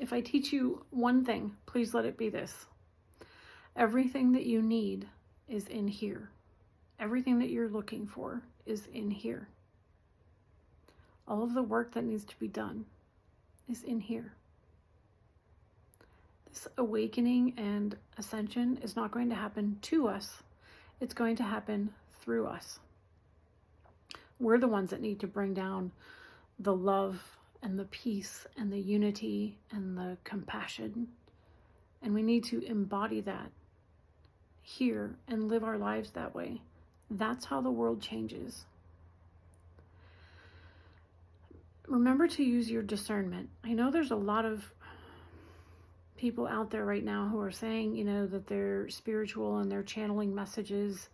if I teach you one thing, please let it be this. Everything that you need is in here. Everything that you're looking for is in here. All of the work that needs to be done is in here. This awakening and ascension is not going to happen to us. It's going to happen through us. We're the ones that need to bring down the love and the peace and the unity and the compassion. And we need to embody that here and live our lives that way. That's how the world changes. Remember to use your discernment. I know there's a lot of people out there right now who are saying, that they're spiritual and they're channeling messages.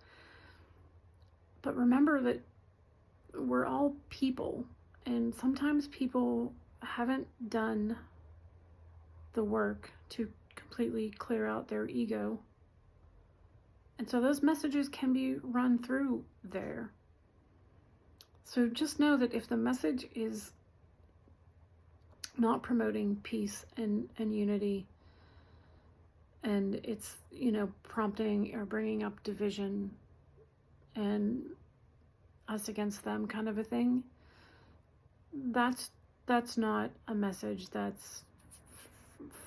But remember that we're all people, and sometimes people haven't done the work to completely clear out their ego. And so those messages can be run through there. So just know that if the message is not promoting peace and unity, and it's, prompting or bringing up division and us against them kind of a thing, that's not a message that's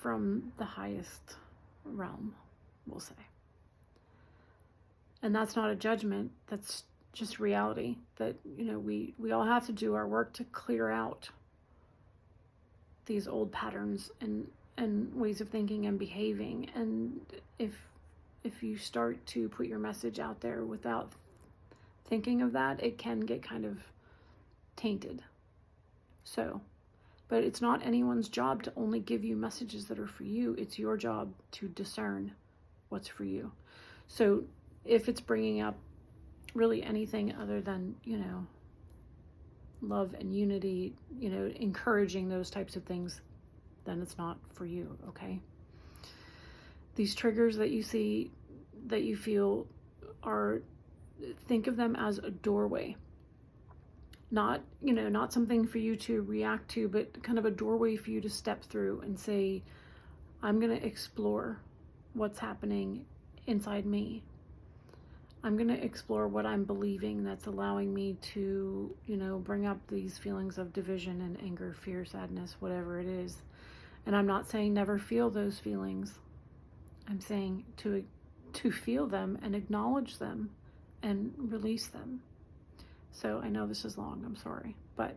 from the highest realm, we'll say. And that's not a judgment, that's just reality, that, we all have to do our work to clear out these old patterns and ways of thinking and behaving. And if you start to put your message out there without thinking of that, it can get kind of tainted. So, but it's not anyone's job to only give you messages that are for you. It's your job to discern what's for you. So if it's bringing up really anything other than, love and unity, encouraging those types of things, then it's not for you, okay? These triggers that you see, that you feel think of them as a doorway. Not something for you to react to, but kind of a doorway for you to step through and say, I'm going to explore what's happening inside me. I'm going to explore what I'm believing that's allowing me to, bring up these feelings of division and anger, fear, sadness, whatever it is. And I'm not saying never feel those feelings. I'm saying to feel them and acknowledge them and release them. So I know this is long, I'm sorry, but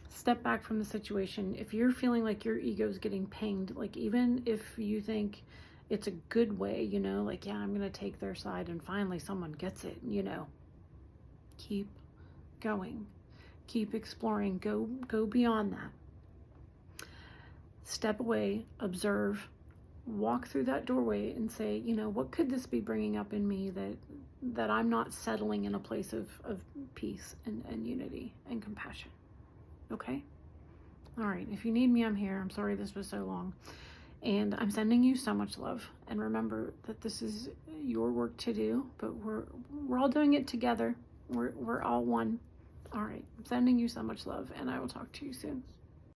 step back from the situation. If you're feeling like your ego's getting pinged, like even if you think it's a good way, like, yeah, I'm going to take their side and finally someone gets it, keep going, keep exploring, go beyond that. Step away, observe, walk through that doorway and say, what could this be bringing up in me that I'm not settling in a place of peace and unity and compassion. Okay? All right. If you need me, I'm here. I'm sorry this was so long. And I'm sending you so much love. And remember that this is your work to do, but we're all doing it together. We're all one. All right. I'm sending you so much love, and I will talk to you soon.